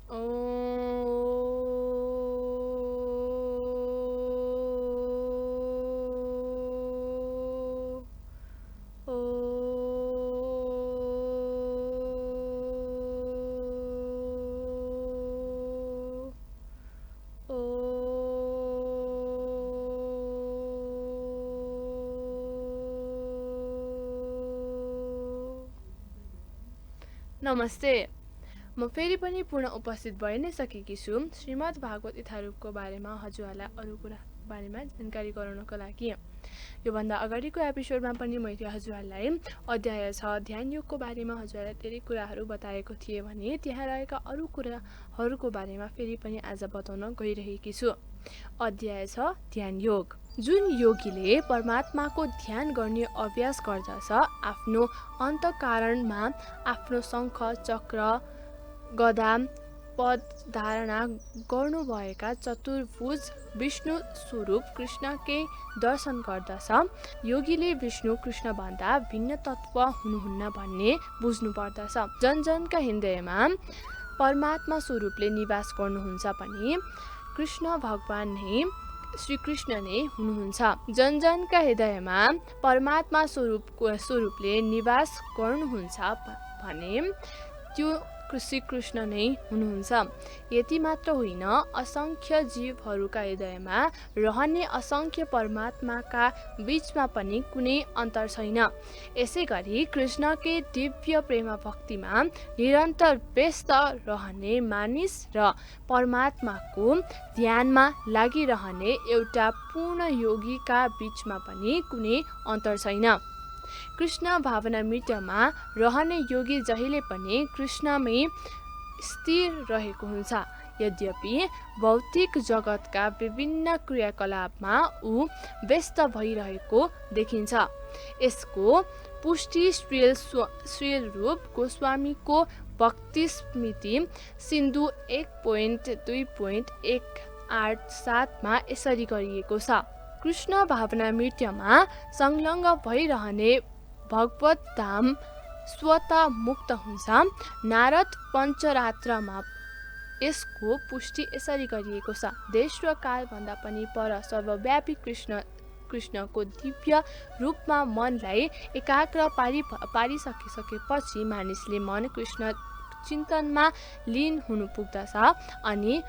ओ ओ ओ नमस्ते। म फेरि पनि पुनः उपस्थित भइ नै सकेकी छु श्रीमद् भागवत यथारूपको बारेमा हजुरहरूलाई अरू कुरा बारेमा जानकारी गराउनको लागि। योभन्दा अगाडिको एपिसोडमा पनि मैले हजुरहरूलाई अध्याय 6 ध्यान योगको बारेमा हजुरहरूलाई धेरै कुराहरू बताएको थिएँ भने त्यहाँ रहेका अरू कुराहरूको बारेमा फेरि पनि आज बताउन गइरहेकी छु। अध्याय 6 ध्यान योग। जुन योगीले परमात्माको ध्यान गर्ने अभ्यास गर्दछ आफ्नो अन्तःकरणमा आफ्नो शङ्ख चक्र गदा पद धारणा गर्नुभएका चतुर्भुज विष्णु स्वरूप कृष्णकै दर्शन गर्दछ। योगीले विष्णु कृष्णभन्दा भिन्न तत्त्व हुनुहुन्न भन्ने बुझ्नुपर्दछ। जनजनका हृदयमा परमात्मा स्वरूपले निवास गर्नुहुन्छ पनि कृष्ण भगवान नै श्रीकृष्ण नै हुनुहुन्छ। जनजनका हृदयमा परमात्मा स्वरूपले निवास गर्नुहुन्छ भने त्यो श्रीकृष्ण नै हुनुहुन्छ। यति मात्र होइन, असङ्ख्य जीवहरूका हृदयमा रहने असङ्ख्य परमात्माका बीचमा पनि कुनै अन्तर छैन। यसै गरी कृष्णकै दिव्य प्रेम भक्तिमा निरन्तर व्यस्त रहने मानिस र परमात्माको ध्यानमा लागिरहने एउटा पूर्ण योगीका बीचमा पनि कुनै अन्तर छैन। कृष्ण भावनामृतमा रहने योगी जहिले पनि कृष्णमै स्थिर रहेको हुन्छ। यद्यपि भौतिक जगतका विभिन्न क्रियाकलापमा ऊ व्यस्त भइरहेको देखिन्छ। यसको पुष्टि श्रील रूप गोस्वामीको भक्ति स्मृति सिन्धु 1.2.187 मा यसरी गरिएको छ। कृष्ण भावनामृतमा संलग्न भइरहने भगवत धाम स्वतः मुक्त हुन्छ। नारद पञ्चरात्रमा यसको पुष्टि यसरी गरिएको छ। देश र कालभन्दा पनि पर सर्वव्यापी कृष्णको दिव्य रूपमा मनलाई एकाग्र पारिसकेपछि मानिसले मन कृष्ण चिन्तनमा लीन हुनु पुग्दछ अनि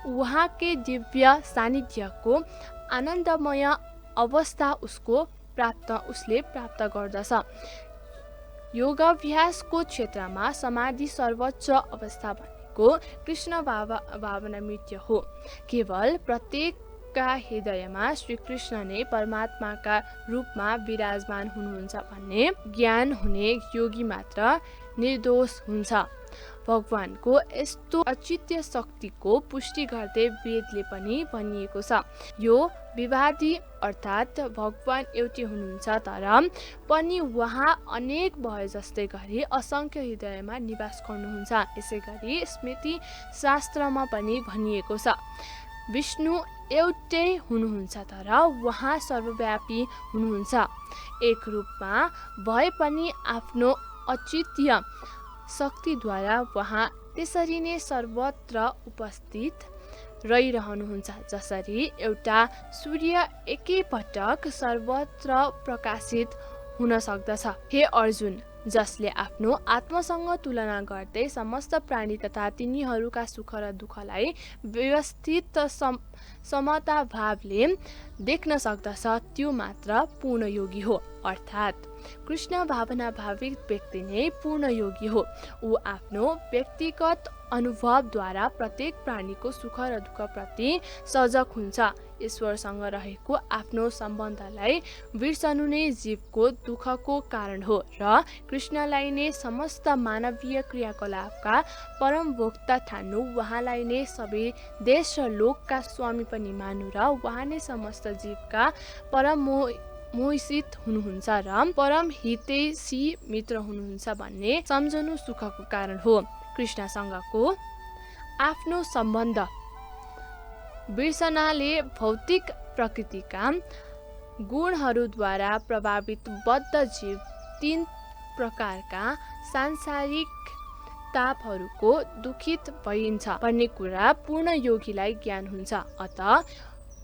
उहाँकै दिव्य सान्निध्यको आनन्दमय अवस्था उसले प्राप्त गर्दछ। योगाभ्यासको क्षेत्रमा समाधि सर्वोच्च अवस्था भनेको कृष्ण भावनामृत हो। केवल प्रत्येकका हृदयमा श्रीकृष्ण नै परमात्माका रूपमा विराजमान हुनुहुन्छ भन्ने ज्ञान हुने योगी मात्र निर्दोष हुन्छ। भगवानको यस्तो अचिन्त्य शक्तिको पुष्टि गर्दै वेदले पनि भनिएको छ। यो विवादी अर्थात् भगवान एउटै हुनुहुन्छ तर पनि उहाँ अनेक भए जस्तै गरी असङ्ख्य हृदयमा निवास गर्नुहुन्छ। यसै गरी स्मृति शास्त्रमा पनि भनिएको छ, विष्णु एउटै हुनुहुन्छ तर उहाँ सर्वव्यापी हुनुहुन्छ। एक रूपमा भए पनि आफ्नो अचिन्त्य शक्तिद्वारा उहाँ त्यसरी नै सर्वत्र उपस्थित रहिरहनुहुन्छ जसरी एउटा सूर्य एकैपटक सर्वत्र प्रकाशित हुन सक्दछ। हे अर्जुन, जसले आफ्नो आत्मसँग तुलना गर्दै समस्त प्राणी तथा तिनीहरूका सुख र दुःखलाई व्यवस्थित समता भावले देख्न सक्दछ त्यो मात्र पूर्ण योगी हो। अर्थात् कृष्ण भावना भाविक व्यक्ति नै पूर्ण योगी हो। ऊ आफ्नो व्यक्तिगत अनुभवद्वारा प्रत्येक प्राणीको सुख र दुःख प्रति सजग हुन्छ। ईश्वरसँग रहेको आफ्नो सम्बन्धलाई बिर्सनु नै जीवको दुःखको कारण हो र कृष्णलाई नै समस्त मानवीय क्रियाकलापका परम भोक्ता ठान्नु, उहाँलाई नै सबै देश र लोकका स्वामी पनि मान्नु र उहाँ नै समस्त जीवका परम मोहित हुनुहुन्छ र परम हितैषी मित्र हुनुहुन्छ भन्ने सम्झनु सुखको कारण हो। कृष्णसँगको आफ्नो सम्बन्ध बिर्सनाले भौतिक प्रकृतिका गुणहरूद्वारा प्रभावित बद्ध जीव 3 प्रकारका सांसारिक तापहरूको दुखित भइन्छ भन्ने कुरा पूर्ण योगीलाई ज्ञान हुन्छ। अत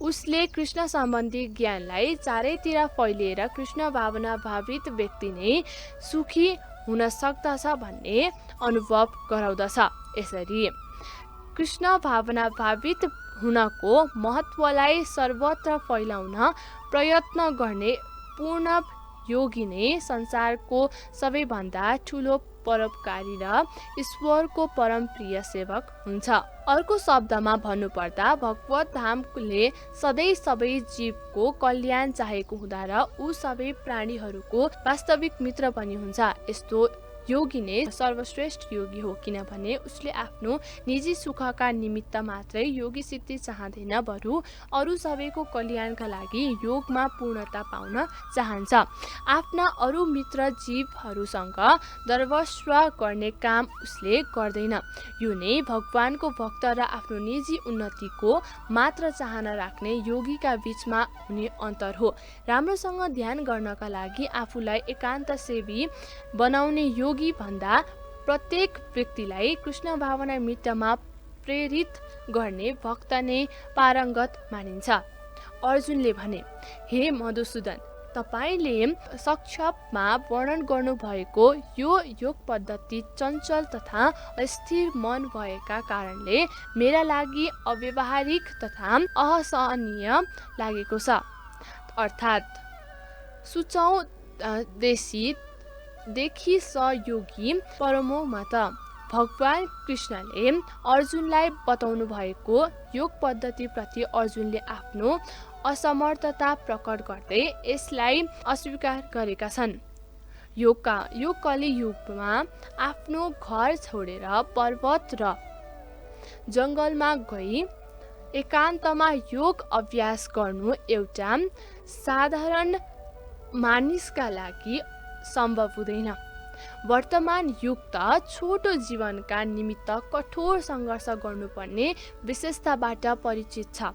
उसले कृष्ण सम्बन्धी ज्ञानलाई चारैतिर फैलिएर कृष्ण भावना भावित व्यक्ति नै सुखी हुन सक्दछ भन्ने अनुभव गराउँदछ। यसरी कृष्ण भावना भावित हुनको महत्त्वलाई सर्वत्र फैलाउन प्रयत्न गर्ने पूर्ण योगी नै संसारको सबैभन्दा ठुलो परोपकारी र ईश्वरको परम प्रिय सेवक हुन्छ। अर्को शब्दमा भन्नुपर्दा भगवत धामले सधैँ सबै जीवको कल्याण चाहेको हुँदा र ऊ सबै प्राणीहरूको वास्तविक मित्र पनि हुन्छ। यस्तो योगी नै सर्वश्रेष्ठ योगी हो, किनभने उसले आफ्नो निजी सुखका निमित्त मात्रै योगी सिद्धि चाहँदैन, बरु अरू सबैको कल्याणका लागि योगमा पूर्णता पाउन चाहन्छ। आफ्ना अरू मित्र जीवहरूसँग दरबस्व गर्ने काम उसले गर्दैन। यो नै भगवानको भक्त र आफ्नो निजी उन्नतिको मात्र चाहना राख्ने योगीका बीचमा हुने अन्तर हो। राम्रोसँग ध्यान गर्नका लागि आफूलाई एकान्त सेवी बनाउने योगी भन्दा प्रत्येक व्यक्तिलाई कृष्ण भावना मित्रमा प्रेरित गर्ने भक्त नै पारङ्गत मानिन्छ। अर्जुनले भने, हे मधुसूदन, तपाईले संक्षेपमा वर्णन गर्नुभएको यो योग पद्धति चञ्चल तथा अस्थिर मन भएका कारणले मेरा लागि अव्यावहारिक तथा असहनीय लागेको छ। अर्थात् सुचौ देखि सहयोगी परमोमत भगवान कृष्णले अर्जुनलाई बताउनु भएको योग पद्धति प्रति अर्जुनले आफ्नो असमर्थता प्रकट गर्दै यसलाई अस्वीकार गरेका छन्। यो कलियुगमा आफ्नो घर छोडेर पर्वत र जङ्गलमा गई एकान्तमा योग अभ्यास गर्नु एउटा साधारण मानिसका लागि सम्भव हुँदैन। वर्तमान युग त छोटो जीवनका निमित्त कठोर सङ्घर्ष गर्नुपर्ने विशेषताबाट परिचित छ।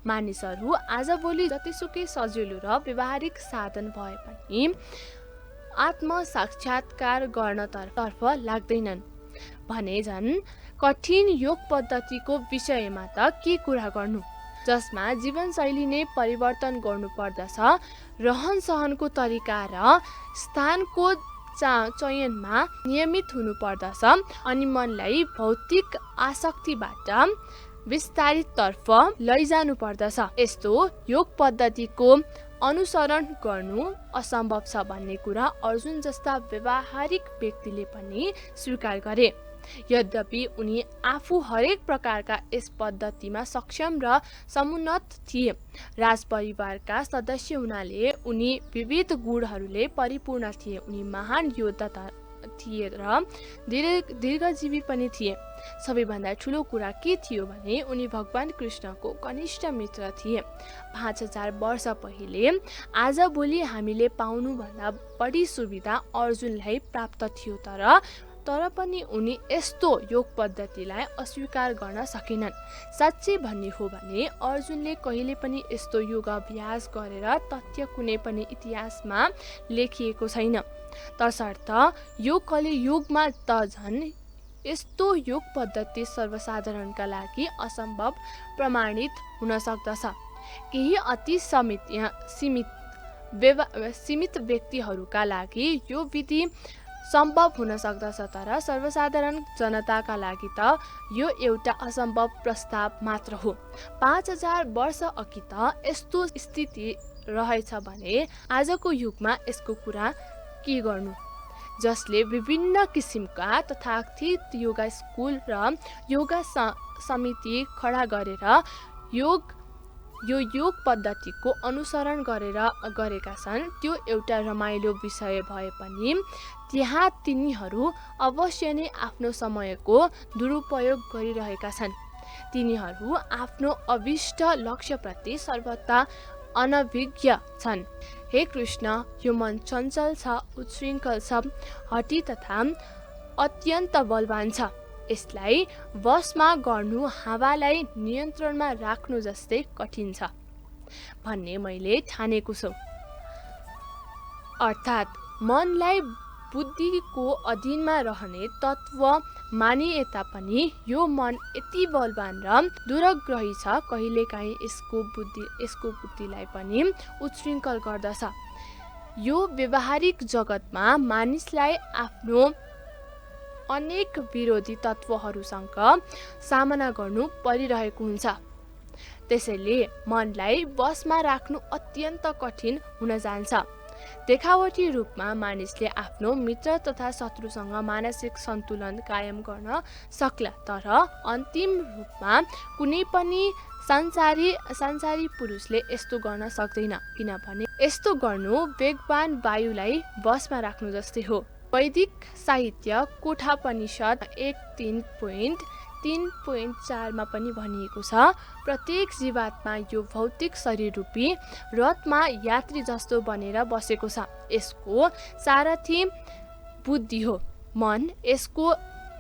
मानिसहरू आजभोलि जतिसुकै सजिलो र व्यावहारिक साधन भए पनि आत्म साक्षात्कार गर्नतर्फ लाग्दैनन् भने झन् कठिन योग पद्धतिको विषयमा त के कुरा गर्नु, जसमा जीवनशैली नै परिवर्तन गर्नुपर्दछ, रहन सहनको तरिका र स्थानको चयनमा नियमित हुनुपर्दछ अनि मनलाई भौतिक आसक्तिबाट विस्तारित तर्फ लैजानु पर्दछ। यस्तो योग पद्धतिको अनुसरण गर्नु असम्भव छ भन्ने कुरा अर्जुन जस्ता व्यावहारिक व्यक्तिले पनि स्वीकार गरे। यद्यपि उनी आफू हरेक प्रकारका यस पद्धतिमा सक्षम र समुन्नत थिए। राजपरिवारका सदस्य हुनाले उनी विविध गुणहरूले परिपूर्ण थिए। उनी महान योद्धा थिए र दीर्घजीवी पनि थिए। सबैभन्दा ठुलो कुरा के थियो भने उनी भगवान कृष्णको कनिष्ठ मित्र थिए। 5000 वर्ष पहिले आजभोलि हामीले पाउनुभन्दा बढी सुविधा अर्जुनलाई प्राप्त थियो, तर पनि उनी यस्तो योग पद्धतिलाई अस्वीकार गर्न सकेनन्। साँच्चै भन्ने हो भने अर्जुनले कहिले पनि यस्तो योग अभ्यास गरेर तथ्य कुनै पनि इतिहासमा लेखिएको छैन। तसर्थ यो कलियुगमा त झन् यस्तो योग पद्धति सर्वसाधारणका लागि असम्भव प्रमाणित हुन सक्दछ। केही अति सीमित व्यक्तिहरूका लागि यो विधि सम्भव हुन सक्दछ, तर सर्वसाधारण जनताका लागि त यो एउटा असम्भव प्रस्ताव मात्र हो। 5000 वर्ष अघि त यस्तो स्थिति रहेछ भने आजको युगमा यसको कुरा के गर्नु, जसले विभिन्न किसिमका तथाकथित योगा स्कुल र योगा समिति खडा गरेर यो योग पद्धतिको अनुसरण गरेका छन्। त्यो एउटा रमाइलो विषय भए पनि त्यहाँ तिनीहरू अवश्य नै आफ्नो समयको दुरुपयोग गरिरहेका छन्। तिनीहरू आफ्नो अभिष्ट लक्ष्यप्रति सर्वथा अनभिज्ञ छन्। हे कृष्ण, यो मन चञ्चल छ, उच्छृङ्खल छ, हठी तथा अत्यन्त बलवान छ। यसलाई वशमा गर्नु हावालाई नियन्त्रणमा राख्नु जस्तै कठिन छ भन्ने मैले ठानेको छु। अर्थात् मनलाई बुद्धिको अधीनमा रहने तत्त्व मानिए तापनि यो मन यति बलवान र दुराग्रही छ, कहिलेकाहीँ यसको बुद्धिलाई पनि उच्छृङ्खल गर्दछ। यो व्यवहारिक जगतमा मानिसलाई आफ्नो अनेक विरोधी तत्त्वहरूसँग सामना गर्नु परिरहेको हुन्छ। त्यसैले मनलाई वशमा राख्नु अत्यन्त कठिन हुन जान्छ। देखावटी रूपमा मानिसले आफ्नो मित्र तथा शत्रुसँग मानसिक सन्तुलन कायम गर्न सक्ला, तर अन्तिम रूपमा कुनै पनि संसारी पुरुषले यस्तो गर्न सक्दैन, किनभने यस्तो गर्नु वेगवान वायुलाई वशमा राख्नु जस्तै हो। वैदिक साहित्य कोठापनिषद 1.3.4 मा पनि भनिएको छ, प्रत्येक जीवात्मा यो भौतिक शरीर रूपी रथमा यात्री जस्तो बनेर बसेको छ। यसको सारथी बुद्धि हो, मन यसको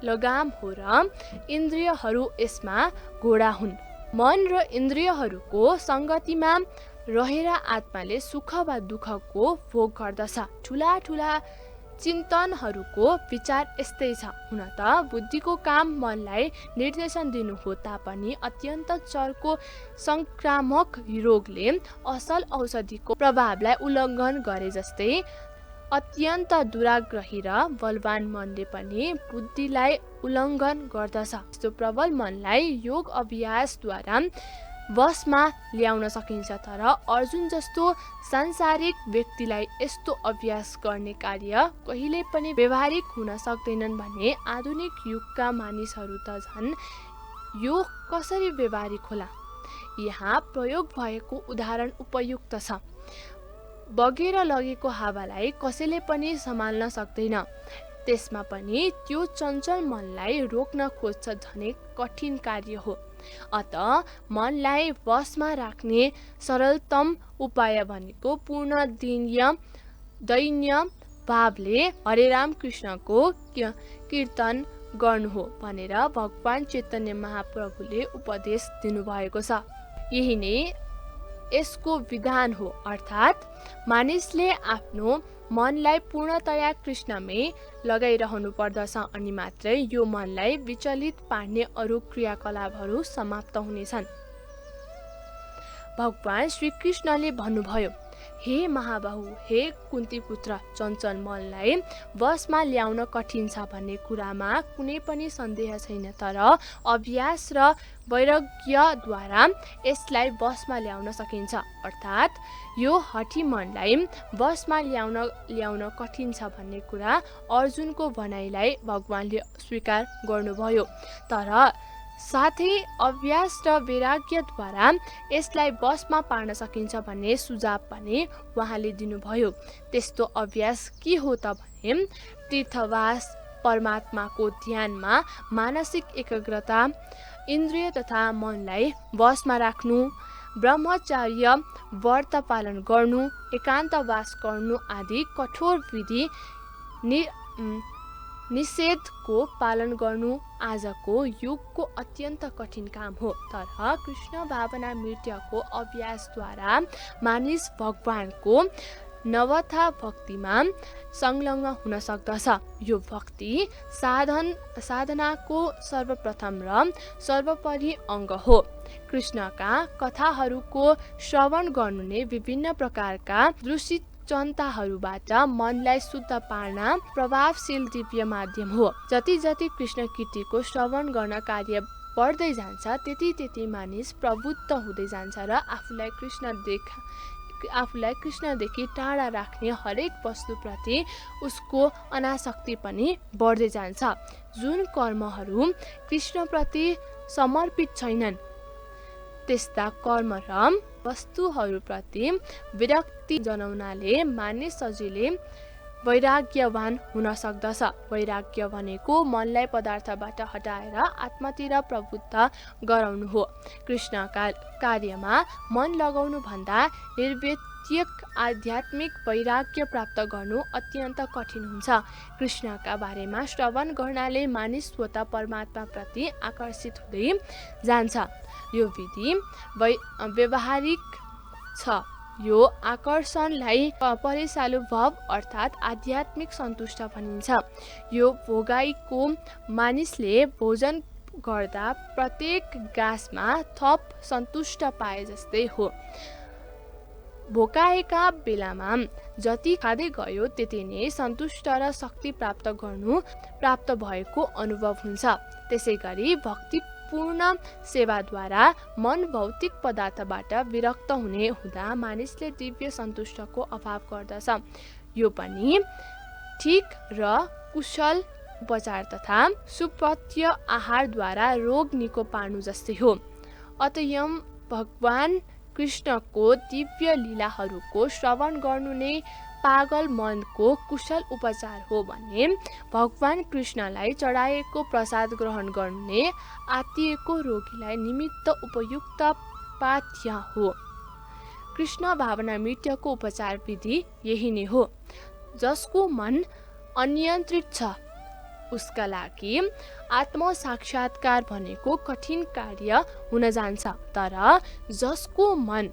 लगाम हो र इन्द्रियहरू यसमा घोडा हुन्। मन र इन्द्रियहरूको सङ्गतिमा रहेर आत्माले सुख वा दुःखको भोग गर्दछ। ठुला चिन्तनहरूको विचार यस्तै छ। हुन त बुद्धिको काम मनलाई निर्देशन दिनु हो तापनि अत्यन्त चर्को संक्रामक रोगले असल औषधिको प्रभावलाई उल्लङ्घन गरे जस्तै अत्यन्त दुराग्रही र बलवान मनले पनि बुद्धिलाई उल्लङ्घन गर्दछ। यस्तो प्रबल मनलाई योग अभ्यासद्वारा वशमा ल्याउन सकिन्छ, तर अर्जुन जस्तो सांसारिक व्यक्तिलाई यस्तो अभ्यास गर्ने कार्य कहिल्यै पनि व्यवहारिक हुन सक्दैनन् भने आधुनिक युगका मानिसहरू त झन् यो कसरी व्यवहारिक होला। यहाँ प्रयोग भएको उदाहरण उपयुक्त छ। बगेर लगेको हावालाई कसैले पनि सम्हाल्न सक्दैन, त्यसमा पनि त्यो चञ्चल मनलाई रोक्न खोज्छ झनै कठिन कार्य हो। अत मनलाई वशमा राख्ने सरलतम उपाय भनेको पूर्ण दैन्य भावले हरे राम कृष्णको कीर्तन गर्नु हो भनेर भगवान चैतन्य महाप्रभुले उपदेश दिनुभएको छ। यही नै यसको विधान हो, अर्थात् मानिसले आफ्नो मनलाई पूर्णतया कृष्णमै लगाइरहनु पर्दछ, अनि मात्रै यो मनलाई विचलित पार्ने अरू क्रियाकलापहरू समाप्त हुनेछन्। भगवान श्रीकृष्णले भन्नुभयो, हे महाबाहु, हे कुन्ती पुत्र, चञ्चल मनलाई वशमा ल्याउन कठिन छ भन्ने कुरामा कुनै पनि सन्देह छैन, तर अभ्यास र वैराग्यद्वारा यसलाई वशमा ल्याउन सकिन्छ। अर्थात् यो हठी मनलाई वशमा ल्याउन कठिन छ भन्ने कुरा अर्जुनको भनाइलाई भगवानले स्वीकार गर्नुभयो, तर साथै अभ्यास र वैराग्यद्वारा यसलाई वशमा पार्न सकिन्छ भन्ने सुझाव पनि उहाँले दिनुभयो। त्यस्तो अभ्यास के हो त भने तीर्थवास, परमात्माको ध्यानमा मानसिक एकाग्रता, इन्द्रिय तथा मनलाई वशमा राख्नु, ब्रह्मचर्य व्रत पालन गर्नु, एकान्तवास गर्नु आदि कठोर विधि निषेधको पालन गर्नु आजको युगको अत्यन्त कठिन काम हो। तर कृष्ण भावना नृत्यको अभ्यासद्वारा मानिस भगवानको नवथा भक्तिमा संलग्न हुन सक्दछ। यो भक्ति साधनाको सर्वप्रथम र सर्वोपरि अङ्ग हो। कृष्णका कथाहरूको श्रवण गर्नु नै विभिन्न प्रकारका दूषित चिन्ताहरूबाट मनलाई शुद्ध पार्न प्रभावशील दिव्य माध्यम हो। जति कृष्ण कीर्तिको श्रवण गर्न कार्य बढ्दै जान्छ, त्यति मानिस प्रबुद्ध हुँदै जान्छ र आफूलाई कृष्णदेखि टाढा राख्ने हरेक वस्तुप्रति उसको अनासक्ति पनि बढ्दै जान्छ। जुन कर्महरू कृष्णप्रति समर्पित छैनन् त्यस्ता कर्म र वस्तुहरूप्रति विरक्ति जनाउनाले मानिस सजिलै वैराग्यवान हुन सक्दछ। वैराग्य भनेको मनलाई पदार्थबाट हटाएर आत्मातिर प्रवृत्त गराउनु हो। कृष्णका कार्यमा मन लगाउनु भन्दा निर्वेद्यक आध्यात्मिक वैराग्य प्राप्त गर्नु अत्यन्त कठिन हुन्छ। कृष्णका बारेमा श्रवण गर्नाले मानिस स्वतः परमात्माप्रति आकर्षित हुँदै जान्छ। यो विधि व्यवहारिक छ। यो आकर्षणलाई परिसालु भाव अर्थात् आध्यात्मिक सन्तुष्ट भनिन्छ। यो भोगाईको मानिसले भोजन गर्दा प्रत्येक गाँसमा थप सन्तुष्ट पाए जस्तै हो। भोकाएका बेलामा जति खाँदै गयो त्यति नै सन्तुष्ट र शक्ति प्राप्त भएको अनुभव हुन्छ। त्यसैगरी भक्तिपूर्ण सेवाद्वारा मन भौतिक पदार्थबाट विरक्त हुँदा मानिसले दिव्य सन्तुष्टको अभाव गर्दछ। यो पनि ठीक र कुशल उपचार तथा सुपथ्य आहारद्वारा रोग निको पार्नु जस्तै हो। अतयम भगवान कृष्णको दिव्य लीलाहरूको श्रवण गर्नु नै पागल मनको कुशल उपचार हो भने भगवान कृष्णलाई चढाएको प्रसाद ग्रहण गर्नु नै आत्तिएको रोगीलाई निमित्त उपयुक्त पाथ्य हो। कृष्ण भावना नृत्यको उपचार विधि यही नै हो। जसको मन अनियन्त्रित छ उसका लागि आत्म साक्षात्कार भनेको कठिन कार्य हुन जान्छ। तर जसको मन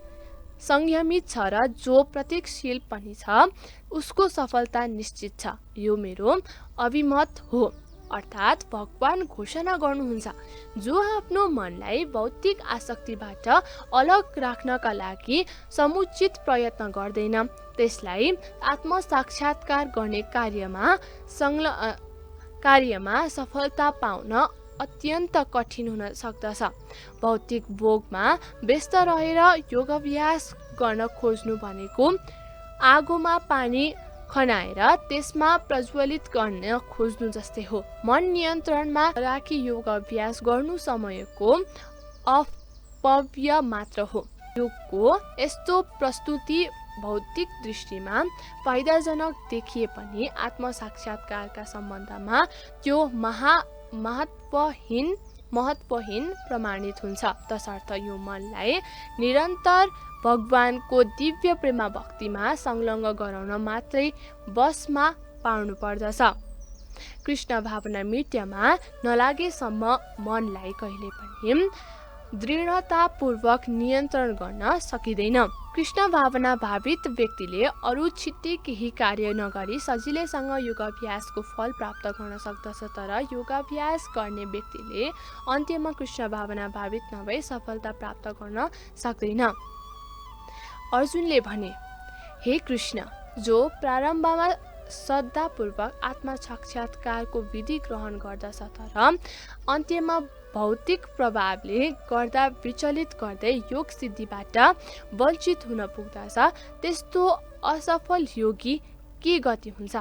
संयमित छ र जो प्रतीक्षील पनि छ उसको सफलता निश्चित छ। यो मेरो अभिमत हो। अर्थात् भगवान घोषणा गर्नुहुन्छ, जो आफ्नो मनलाई भौतिक आसक्तिबाट अलग राख्नका लागि समुचित प्रयत्न गर्दैन त्यसलाई आत्म साक्षात्कार गर्ने कार्यमा सफलता पाउन अत्यन्त कठिन हुन सक्दछ। भौतिक भोगमा व्यस्त रहेर योगाभ्यास गर्न खोज्नु भनेको आगोमा पानी खनाएर त्यसमा प्रज्वलित गर्न खोज्नु जस्तै हो। मन नियन्त्रणमा राखी योगाभ्यास गर्नु समयको अपव्यय मात्र हो। योगको यस्तो प्रस्तुति भौतिक दृष्टिमा फाइदाजनक देखिए पनि आत्म साक्षात्कारका सम्बन्धमा त्यो महत्त्वहीन प्रमाणित हुन्छ। तसर्थ यो मनलाई निरन्तर भगवानको दिव्य प्रेम भक्तिमा संलग्न गराउन मात्रै बसमा पार्नु पर्दछ। कृष्ण भावना नृत्यमा नलागेसम्म मनलाई कहिले पनि दृढतापूर्वक नियन्त्रण गर्न सकिँदैन। कृष्ण भावना भावित व्यक्तिले अरू छिट्टै केही कार्य नगरी सजिलैसँग योगाभ्यासको फल प्राप्त गर्न सक्दछ। तर योगाभ्यास गर्ने व्यक्तिले अन्त्यमा कृष्ण भावना भावित नभई सफलता प्राप्त गर्न सक्दैन। अर्जुनले भने, हे कृष्ण, जो प्रारम्भमा श्रद्धापूर्वक आत्मा साक्षात्कारको विधि ग्रहण गर्दछ तर अन्त्यमा भौतिक प्रभावले गर्दा विचलित गर्दै योग सिद्धिबाट वञ्चित हुन पुग्दछ, त्यस्तो असफल योगी के गति हुन्छ?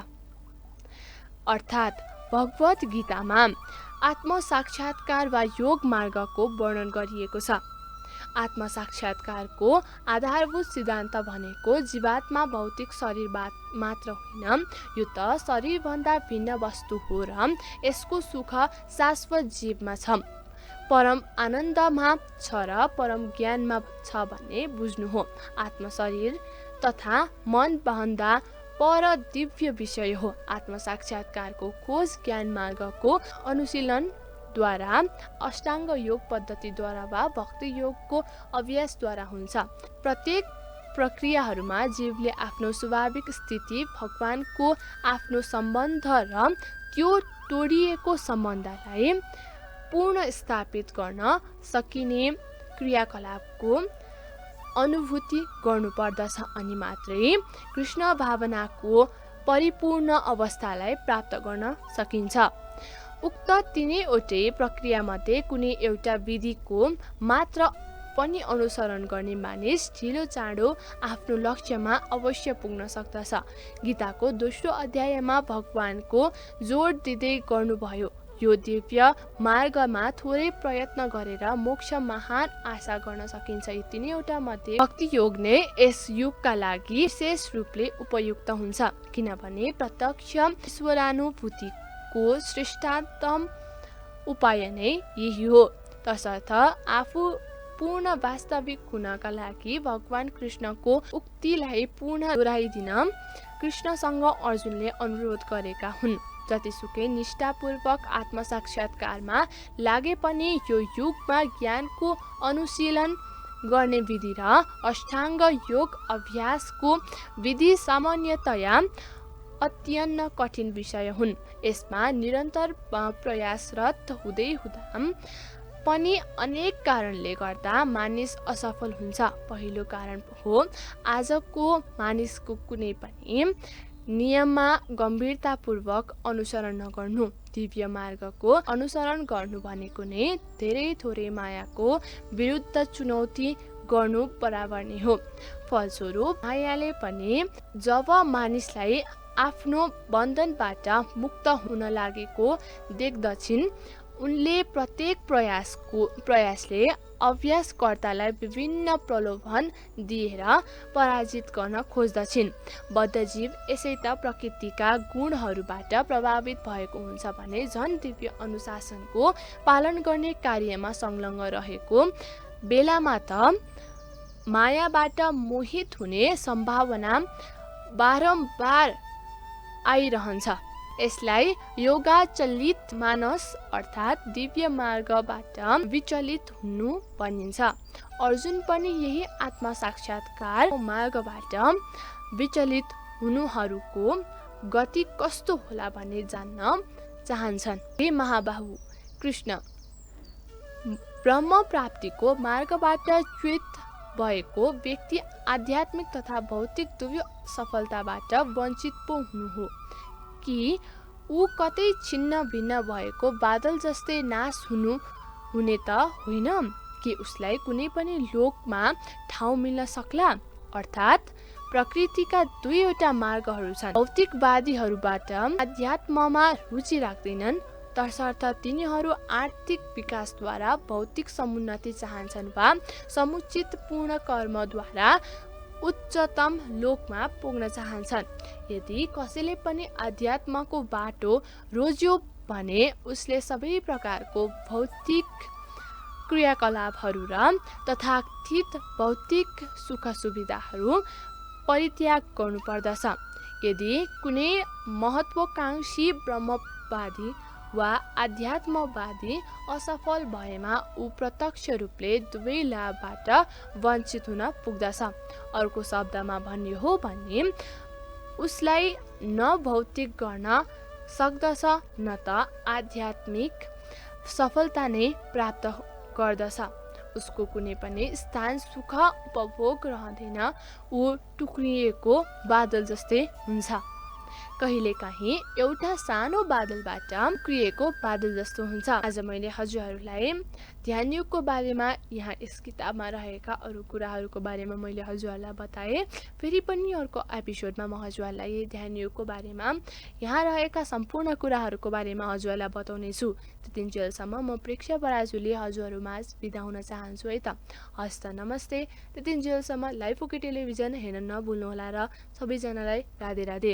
अर्थात् भगवत गीतामा आत्म साक्षात्कार वा योग मार्गको वर्णन गरिएको छ। आत्म साक्षात्कारको आधारभूत सिद्धान्त भनेको जीवात्मा भौतिक शरीर मात्र होइन, यो त शरीरभन्दा भिन्न वस्तु हो र यसको सुख शाश्वत जीवमा छ, परम आनन्दमा छ र परम ज्ञानमा छ भन्ने बुझ्नु हो। आत्म शरीर तथा मन भन्दा पर दिव्य विषय हो। आत्म साक्षात्कारको खोज ज्ञान मार्गको अनुशीलन द्वारा, अष्टाङ्ग योग पद्धतिद्वारा वा भक्ति योगको अभ्यासद्वारा हुन्छ। प्रत्येक प्रक्रियाहरूमा जीवले आफ्नो स्वाभाविक स्थिति, भगवानको आफ्नो सम्बन्ध र त्यो तोडिएको सम्बन्धलाई पुनः स्थापित गर्न सकिने क्रियाकलापको अनुभूति गर्नुपर्दछ। अनि मात्रै कृष्ण भावनाको परिपूर्ण अवस्थालाई प्राप्त गर्न सकिन्छ। उक्त तीनैवटै प्रक्रियामध्ये कुनै एउटा विधिको मात्र पनि अनुसरण गर्ने मानिस ढिलो चाँडो आफ्नो लक्ष्यमा अवश्य पुग्न सक्दछ। गीताको दोस्रो अध्यायमा भगवानको जोड दिँदै गर्नुभयो, यो दिव्य मार्गमा थोरै प्रयत्न गरेर मोक्ष महान आशा गर्न सकिन्छ। यी तीनैवटा मध्ये भक्ति योग नै यस युगका लागि विशेष रूपले उपयुक्त हुन्छ, किनभने प्रत्यक्ष ईश्वरानुभूतिको श्रेष्ठतम उपाय नै यही हो। तसर्थ आफू पूर्ण वास्तविक हुनका लागि भगवान कृष्णको उक्तिलाई पूर्ण दोहोऱ्याइदिन कृष्णसँग अर्जुनले अनुरोध गरेका हुन्। जतिसुकै निष्ठापूर्वक आत्मसाक्षात्कारमा लागे पनि यो युगमा ज्ञानको अनुशीलन गर्ने विधि र अष्टाङ्ग योग अभ्यासको विधि सामान्यतया अत्यन्त कठिन विषय हुन्। यसमा निरन्तर प्रयासरत हुँदै हुँदा पनि अनेक कारणले गर्दा मानिस असफल हुन्छ। पहिलो कारण हो आजको मानिसको कुनै पनि नियममा गम्भीरतापूर्वक अनुसरण नगर्नु। दिव्य मार्गको अनुसरण गर्नु भनेको नै धेरै थोरै मायाको विरुद्ध चुनौती गर्नु बराबर नै हो। फलस्वरूप मायाले पनि जब मानिसलाई आफ्नो बन्धनबाट मुक्त हुन लागेको देख्दछिन्, उनले प्रत्येक प्रयासले अभ्यासकर्तालाई विभिन्न प्रलोभन दिएर पराजित गर्न खोज्दछिन्। बद्धजीव यसै त प्रकृतिका गुणहरूबाट प्रभावित भएको हुन्छ भने झन् दिव्य अनुशासनको पालन गर्ने कार्यमा संलग्न रहेको बेलामा त मायाबाट मोहित हुने सम्भावना बारम्बार आइरहन्छ। यसलाई योगाचलित मानस अर्थात् दिव्य मार्गबाट विचलित हुनु भनिन्छ। अर्जुन पनि यही आत्मा साक्षात्कार मार्गबाट विचलित हुनुहरूको गति कस्तो होला भन्ने जान्न चाहन्छन्। हे महाबाहु कृष्ण, ब्रह्म प्राप्तिको मार्गबाट च्युत भएको व्यक्ति आध्यात्मिक तथा भौतिक दुवै सफलताबाट वञ्चित पो हुनु हो कि ऊ कतै छिन्न भिन्न भएको बादल जस्तै नाश हुने त होइन कि उसलाई कुनै पनि लोकमा ठाउँ मिल्न सक्ला। अर्थात् प्रकृतिका दुईवटा मार्गहरू छन्। भौतिकवादीहरूबाट अध्यात्ममा रुचि राख्दैनन्, तसर्थ तिनीहरू आर्थिक विकासद्वारा भौतिक समुन्नति चाहन्छन् वा समुचित पूर्ण कर्मद्वारा उच्चतम लोकमा पुग्न चाहन्छन्। यदि कसैले पनि अध्यात्मको बाटो रोज्यो भने उसले सबै प्रकारको भौतिक क्रियाकलापहरू र तथाकथित भौतिक सुख सुविधाहरू परित्याग गर्नुपर्दछ। यदि कुनै महत्वाकांक्षी ब्रह्मवादी वा आध्यात्मवादी असफल भएमा ऊ प्रत्यक्ष रूपले दुवै लाभबाट वञ्चित हुन पुग्दछ। अर्को शब्दमा भन्ने हो भने उसलाई न भौतिक गर्न सक्दछ न त आध्यात्मिक सफलता नै प्राप्त गर्दछ। उसको कुनै पनि स्थान सुख उपभोग रहँदैन, ऊ टुक्रिएको बादल जस्तै हुन्छ। कहिलेकाहीँ एउटा सानो बादलबाट उक्रिएको बादल जस्तो हुन्छ। आज मैले हजुरहरूलाई ध्यान योगको बारेमा यहाँ यस किताबमा रहेका अरू कुराहरूको बारेमा मैले हजुरहरूलाई बताएँ। फेरि पनि अर्को एपिसोडमा म हजुरहरूलाई ध्यान योगको बारेमा यहाँ रहेका सम्पूर्ण कुराहरूको बारेमा हजुरहरूलाई बताउने छु। त्यतिन्जेलसम्म म प्रेक्षा बराजुले हजुरहरूमा बिदा हुन चाहन्छु है त। हस् त, नमस्ते। त्यतिन्जेलसम्म लाइफ ओके टेलिभिजन हेर्न नभुल्नुहोला र सबैजनालाई राधे राधे।